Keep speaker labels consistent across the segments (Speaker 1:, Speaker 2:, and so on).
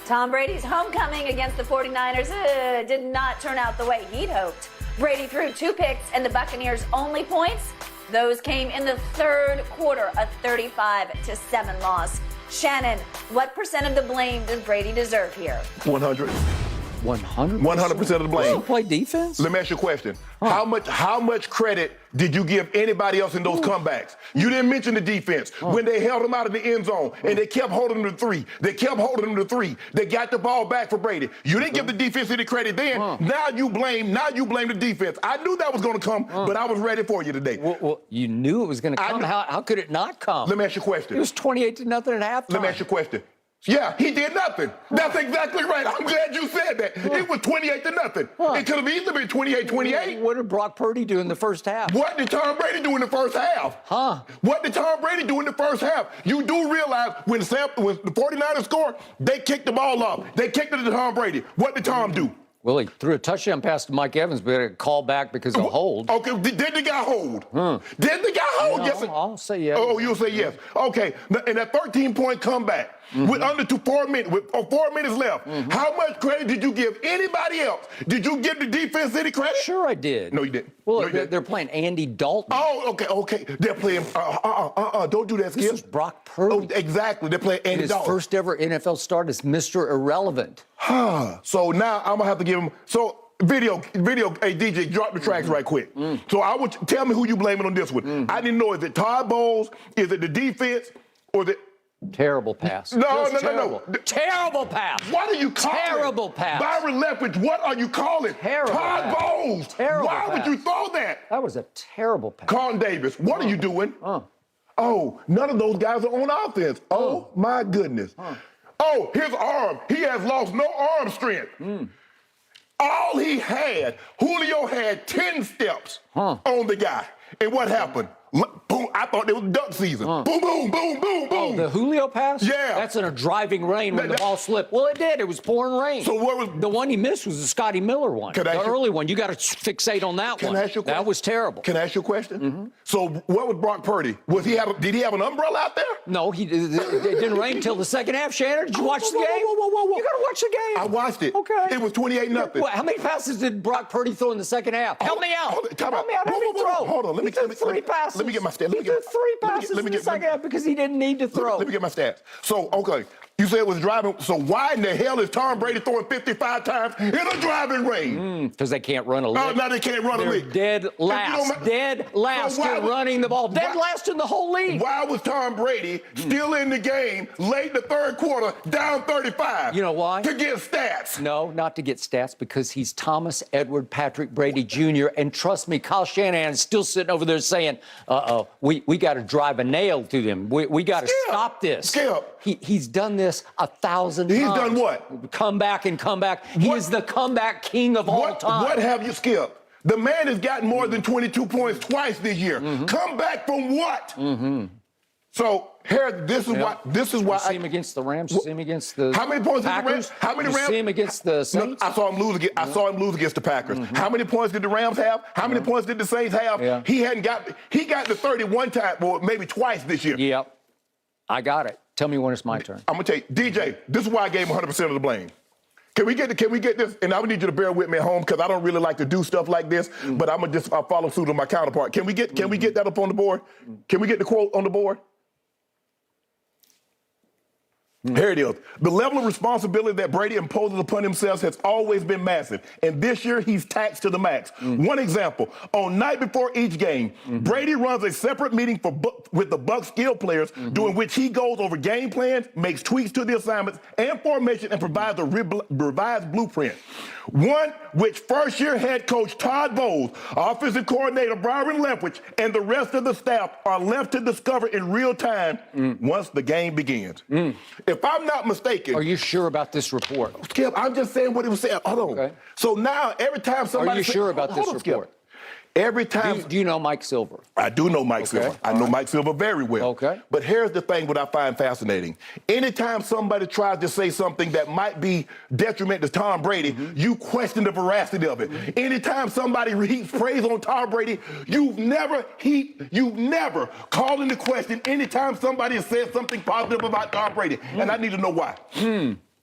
Speaker 1: Tom Brady's homecoming against the 49ers did not turn out the way he'd hoped. Brady threw 2 picks, and the Buccaneers' only points, those came in the third quarter, a 35-7 loss. Shannon, what % of the blame does Brady deserve here?
Speaker 2: 100.
Speaker 3: 100%?
Speaker 2: 100% of the blame.
Speaker 3: You play defense?
Speaker 2: Let me ask you a question. How much credit did you give anybody else in those comebacks? You didn't mention the defense. When they held him out of the end zone and they kept holding him to 3. They kept holding him to 3. They got the ball back for Brady. You didn't give the defense any credit then. Now you blame the defense. I knew that was going to come, but I was ready for you today.
Speaker 3: Well, you knew it was going to come. How could it not come?
Speaker 2: Let me ask you a question.
Speaker 3: It was 28-0 at halftime.
Speaker 2: Let me ask you a question. Yeah, he did nothing. That's exactly right. I'm glad you said that. It was 28-0. It could have easily been 28-28.
Speaker 3: What did Brock Purdy do in the first half?
Speaker 2: What did Tom Brady do in the first half? What did Tom Brady do in the first half? You do realize when the 49ers scored, they kicked the ball off. They kicked it to Tom Brady. What did Tom do?
Speaker 3: Well, he threw a touchdown pass to Mike Evans, but it called back because of a hold.
Speaker 2: Okay, did the guy hold? Did the guy hold?
Speaker 3: No,
Speaker 2: Yes.
Speaker 3: I'll say yes.
Speaker 2: Oh, you'll say yes. Okay, and that 13-point comeback with under 4 minutes, with 4 minutes left, how much credit did you give anybody else? Did you give the defense any credit?
Speaker 3: Sure I did.
Speaker 2: No, you didn't.
Speaker 3: Well,
Speaker 2: no, you didn't.
Speaker 3: They're playing Andy Dalton.
Speaker 2: Oh, okay. They're playing, don't do that, Skip.
Speaker 3: This was Brock Purdy.
Speaker 2: Oh, exactly. They're playing Andy Dalton.
Speaker 3: His first ever NFL start as Mr. Irrelevant.
Speaker 2: So now I'm going to have to give him, Video, hey, DJ, drop the tracks right quick. So tell me who you blaming on this one. I didn't know, is it Todd Bowles, is it the defense, or the...
Speaker 3: Terrible pass.
Speaker 2: No.
Speaker 3: Terrible pass.
Speaker 2: What are you calling?
Speaker 3: Terrible pass.
Speaker 2: Byron Leftwich, what are you calling?
Speaker 3: Terrible
Speaker 2: Todd
Speaker 3: pass.
Speaker 2: Bowles.
Speaker 3: Terrible
Speaker 2: Why
Speaker 3: pass.
Speaker 2: would you throw that?
Speaker 3: That was a terrible pass.
Speaker 2: Carlton Davis, what are you doing? Oh, none of those guys are on offense. Oh, my goodness. Oh, his arm. He has lost no arm strength. All he had, Julio had 10 steps on the guy. And what happened? Boom, I thought it was duck season. Boom, boom, boom, boom, boom.
Speaker 3: Oh, the Julio pass?
Speaker 2: Yeah.
Speaker 3: That's in a driving rain when the ball slipped. Well, it did. It was pouring rain.
Speaker 2: So what was...
Speaker 3: The one he missed was the Scotty Miller one. The early one. You got to fixate on that one.
Speaker 2: Can I ask you a question?
Speaker 3: That was terrible.
Speaker 2: Can I ask you a question? So what was Brock Purdy? Did he have an umbrella out there?
Speaker 3: No, it didn't rain until the second half, Shannon. Did you watch the game? Whoa. You got to watch the game.
Speaker 2: I watched it.
Speaker 3: Okay.
Speaker 2: It was 28-0.
Speaker 3: How many passes did Brock Purdy throw in the second half? Help me out.
Speaker 2: Help
Speaker 3: me out. How many throw?
Speaker 2: Hold on. Let me get
Speaker 3: 3 passes.
Speaker 2: Let me get my stats.
Speaker 3: He threw 3 passes in the second half because he didn't need to throw.
Speaker 2: Let me get my stats. So, okay, you said it was driving. So why in the hell is Tom Brady throwing 55 times in a driving rain?
Speaker 3: Because they can't run a lick.
Speaker 2: Now they can't run a lick.
Speaker 3: Dead last in running the ball. Dead last in the whole league.
Speaker 2: Why was Tom Brady still in the game late in the third quarter, down 35?
Speaker 3: You know why?
Speaker 2: To get stats.
Speaker 3: No, not to get stats, because he's Thomas Edward Patrick Brady Jr. And trust me, Kyle Shanahan is still sitting over there saying, we got to drive a nail through them. We got to stop this.
Speaker 2: Skip.
Speaker 3: He's done this 1,000 times.
Speaker 2: He's done what?
Speaker 3: Come back and come back. He is the comeback king of all time.
Speaker 2: What have you, Skip? The man has gotten more than 22 points twice this year. Come back from what? So here, this is why.
Speaker 3: You see him against the Rams. You see him against the
Speaker 2: How many points
Speaker 3: Packers?
Speaker 2: did the Rams? How many Rams?
Speaker 3: You see him against the Saints?
Speaker 2: No, I saw him lose against the Packers. How many points did the Rams have? How many points did the Saints have?
Speaker 3: Yeah.
Speaker 2: He got to 31 times, or maybe twice this year.
Speaker 3: Yep. I got it. Tell me when it's my turn.
Speaker 2: I'm gonna tell you, DJ. This is why I gave him 100% of the blame. Can we get this? And I would need you to bear with me at home because I don't really like to do stuff like this. But I'm gonna just follow suit on my counterpart. Can we get that up on the board? Can we get the quote on the board? Here it is. The level of responsibility that Brady imposes upon himself has always been massive. And this year, he's taxed to the max. One example, on night before each game, Brady runs a separate meeting with the Bucs skill players, during which he goes over game plans, makes tweaks to the assignments and formation, and provides a revised blueprint. One which first-year head coach Todd Bowles, offensive coordinator Byron Leftwich, and the rest of the staff are left to discover in real time once the game begins. If I'm not mistaken...
Speaker 3: Are you sure about this report?
Speaker 2: Skip, I'm just saying what it was saying. Hold on.
Speaker 3: Okay.
Speaker 2: So now, every time somebody...
Speaker 3: Are you sure about this report?
Speaker 2: Every time...
Speaker 3: Do you know Mike Silver?
Speaker 2: I do know Mike Silver. I know Mike Silver very well.
Speaker 3: Okay.
Speaker 2: But here's the thing what I find fascinating. Anytime somebody tries to say something that might be detrimental to Tom Brady, you question the veracity of it. Anytime somebody heaps praise on Tom Brady, you've never called into question anytime somebody has said something positive about Tom Brady. And I need to know why.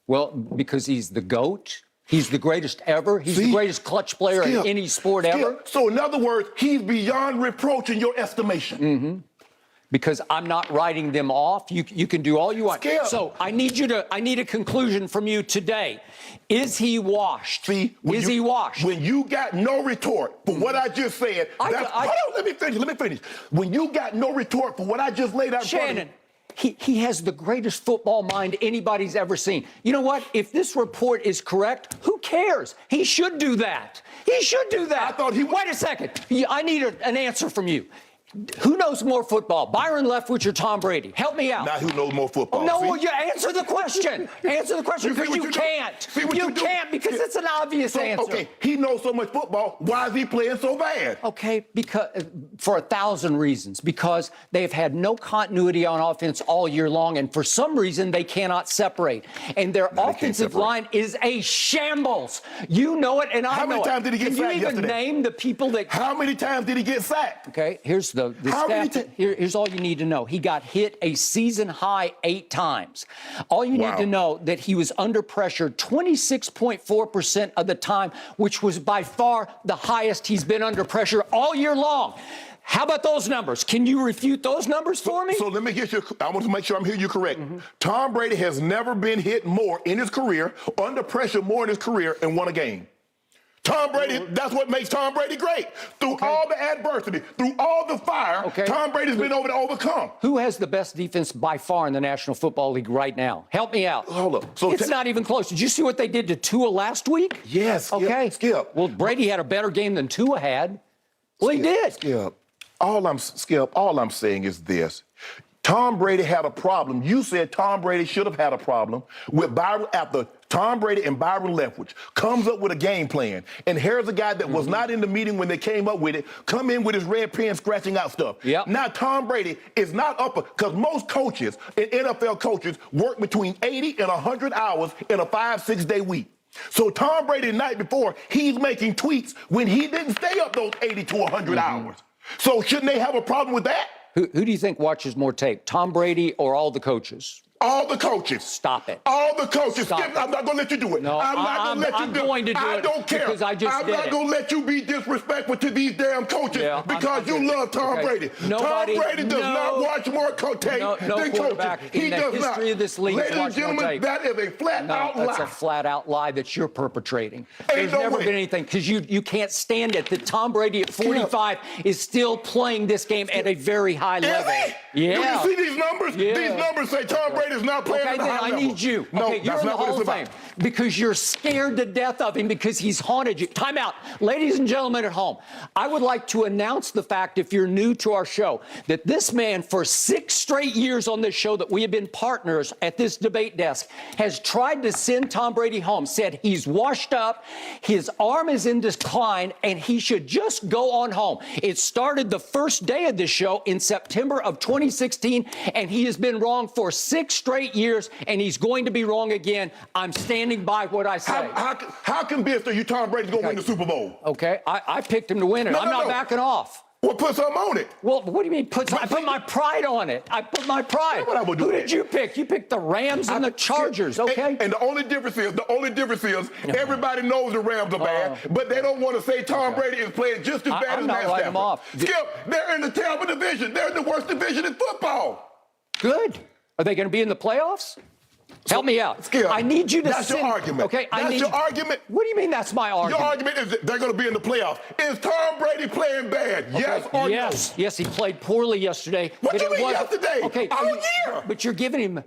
Speaker 3: Well, because he's the GOAT. He's the greatest ever. He's the greatest clutch player in any sport ever.
Speaker 2: So in other words, he's beyond reproach in your estimation.
Speaker 3: Mm-hmm. Because I'm not writing them off. You can do all you want.
Speaker 2: Skip.
Speaker 3: So I need a conclusion from you today. Is he washed?
Speaker 2: See,
Speaker 3: is he washed?
Speaker 2: When you got no retort for what I just said, hold on, let me finish. When you got no retort for what I just laid out in front of
Speaker 3: Shannon, he has the greatest football mind anybody's ever seen. You know what? If this report is correct, who cares? He should do that. He should do that.
Speaker 2: I thought he would.
Speaker 3: Wait a second. I need an answer from you. Who knows more football, Byron Leftwich or Tom Brady? Help me out.
Speaker 2: Now who knows more football?
Speaker 3: Oh, no, well, you answer the question. Answer the question because you can't. You can't because it's an obvious answer.
Speaker 2: Okay, he knows so much football. Why is he playing so bad?
Speaker 3: Okay, because for 1,000 reasons. Because they've had no continuity on offense all year long, and for some reason they cannot separate. And their offensive line is a shambles. You know it, and I know it.
Speaker 2: How many times did he get sacked yesterday?
Speaker 3: Can you even name the people that?
Speaker 2: How many times did he get sacked?
Speaker 3: Okay, here's the stat. Here's all you need to know. He got hit a season high 8 times. All you need to know that he was under pressure 26.4% of the time, which was by far the highest he's been under pressure all year long. How about those numbers? Can you refute those numbers for me?
Speaker 2: So let me get you, I want to make sure I'm hearing you correct. Tom Brady has never been hit more in his career, under pressure more in his career, and won a game. Tom Brady, that's what makes Tom Brady great. Through all the adversity, through all the fire, Tom Brady's been able to overcome.
Speaker 3: Who has the best defense by far in the National Football League right now? Help me out.
Speaker 2: Hold up. So
Speaker 3: it's not even close. Did you see what they did to Tua last week?
Speaker 2: Yes.
Speaker 3: Okay.
Speaker 2: Skip.
Speaker 3: Well, Brady had a better game than Tua had. Well, he did.
Speaker 2: Skip. All I'm saying is this. Tom Brady had a problem. You said Tom Brady should have had a problem with Byron after Tom Brady and Byron Leftwich comes up with a game plan. And here's a guy that was not in the meeting when they came up with it, come in with his red pen scratching out stuff.
Speaker 3: Yep.
Speaker 2: Now Tom Brady is not up, because most coaches and NFL coaches work between 80 and 100 hours in a 5-6 day week. So Tom Brady the night before, he's making tweaks when he didn't stay up those 80 to 100 hours. So shouldn't they have a problem with that?
Speaker 3: Who do you think watches more tape, Tom Brady or all the coaches?
Speaker 2: All the coaches.
Speaker 3: Stop it.
Speaker 2: All the coaches.
Speaker 3: Stop
Speaker 2: Skip, I'm not going to let you do it.
Speaker 3: No,
Speaker 2: I'm not going to let you do it.
Speaker 3: I'm going to do
Speaker 2: I
Speaker 3: it
Speaker 2: don't care.
Speaker 3: because I just
Speaker 2: I'm
Speaker 3: did
Speaker 2: not
Speaker 3: it.
Speaker 2: going to let you be disrespectful to these damn coaches because you love Tom Brady.
Speaker 3: Nobody,
Speaker 2: Tom Brady does not watch more tape than
Speaker 3: quarterback
Speaker 2: coaches. He
Speaker 3: in the
Speaker 2: does
Speaker 3: history
Speaker 2: not.
Speaker 3: of this league.
Speaker 2: Ladies and gentlemen, that is a flat-out lie.
Speaker 3: That's a flat-out lie that you're perpetrating. There's
Speaker 2: no
Speaker 3: never
Speaker 2: way.
Speaker 3: been anything, because you can't stand it that Tom Brady at 45 is still playing this game at a very high level. Yeah.
Speaker 2: Do you see these numbers?
Speaker 3: Yeah.
Speaker 2: These numbers say Tom Brady's not playing at a high level.
Speaker 3: I need you.
Speaker 2: No,
Speaker 3: okay, you're
Speaker 2: that's
Speaker 3: in the
Speaker 2: not what
Speaker 3: Hall
Speaker 2: it's
Speaker 3: of
Speaker 2: about.
Speaker 3: Fame because you're scared to death of him because he's haunted you. Time out. Ladies and gentlemen at home, I would like to announce the fact, if you're new to our show, that this man, for 6 straight years on this show that we have been partners at this debate desk, has tried to send Tom Brady home, said he's washed up, his arm is in decline, and he should just go on home. It started the first day of this show in September of 2016, and he has been wrong for 6 straight years, and he's going to be wrong again. I'm standing by what I say.
Speaker 2: How convinced are you Tom Brady's going to win the Super Bowl?
Speaker 3: Okay, I picked him to win it. I'm not backing off.
Speaker 2: Well, put something on it.
Speaker 3: Well, what do you mean I put my pride on it? I put my pride.
Speaker 2: What I would do.
Speaker 3: Who did you pick? You picked the Rams and the Chargers, okay?
Speaker 2: And the only difference is, everybody knows the Rams are bad, but they don't want to say Tom Brady is playing just as bad as Matt Stafford. Skip, they're in the terrible division. They're in the worst division in football.
Speaker 3: Good. Are they going to be in the playoffs? Help me out.
Speaker 2: Skip,
Speaker 3: I need you to
Speaker 2: That's your argument.
Speaker 3: Okay,
Speaker 2: that's your argument.
Speaker 3: What do you mean that's my argument?
Speaker 2: Your argument is that they're going to be in the playoffs. Is Tom Brady playing bad? Yes or no?
Speaker 3: Yes, he played poorly yesterday.
Speaker 2: What do you mean yesterday?
Speaker 3: Okay,
Speaker 2: all year.
Speaker 3: But you're giving him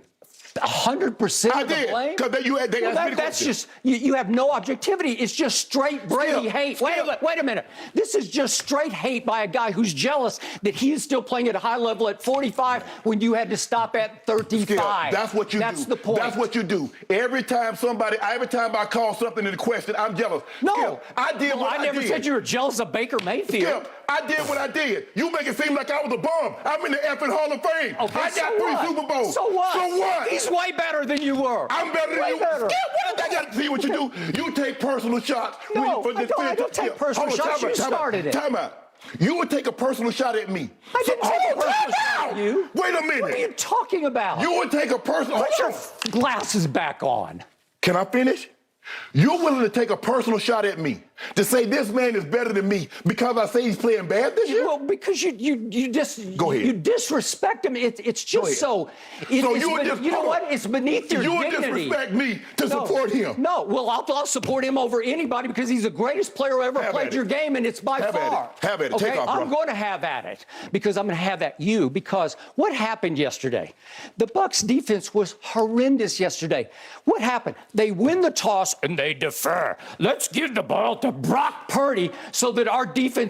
Speaker 3: 100% of the blame?
Speaker 2: Because they asked me
Speaker 3: that's just, you have no objectivity. It's just straight Brady hate. Wait a minute. This is just straight hate by a guy who's jealous that he is still playing at a high level at 45 when you had to stop at 35.
Speaker 2: Skip, that's what you do.
Speaker 3: That's the point.
Speaker 2: That's what you do. Every time I call something into question, I'm jealous.
Speaker 3: No.
Speaker 2: Skip, I did what I did.
Speaker 3: I never said you were jealous of Baker Mayfield.
Speaker 2: Skip, I did what I did. You make it seem like I was a bum. I'm in the effing Hall of Fame.
Speaker 3: Okay,
Speaker 2: I got 3 Super Bowls.
Speaker 3: So what?
Speaker 2: So what?
Speaker 3: He's way better than you were.
Speaker 2: I'm better than you.
Speaker 3: Better.
Speaker 2: Skip, what did I got to see what you do? You take personal shots.
Speaker 3: No, I don't take personal shots. You started it.
Speaker 2: Time out. You would take a personal shot at me.
Speaker 3: I didn't take a personal shot at you.
Speaker 2: Wait a minute.
Speaker 3: What are you talking about?
Speaker 2: You would take a personal...
Speaker 3: Put your glasses back on.
Speaker 2: Can I finish? You're willing to take a personal shot at me to say this man is better than me because I say he's playing bad this year?
Speaker 3: Well, because you just
Speaker 2: Go ahead.
Speaker 3: you disrespect him. It's just so. You know what? It's beneath your
Speaker 2: you
Speaker 3: dignity.
Speaker 2: You disrespect me to support him.
Speaker 3: No, well, I'll support him over anybody because he's the greatest player who ever played your game, and it's by far.
Speaker 2: Have at it.
Speaker 3: Okay?
Speaker 2: Take off, bro.
Speaker 3: I'm going to have at it because I'm going to have at you because what happened yesterday? The Bucs defense was horrendous yesterday. What happened? They win the toss and they defer. Let's give the ball to Brock Purdy so that our defense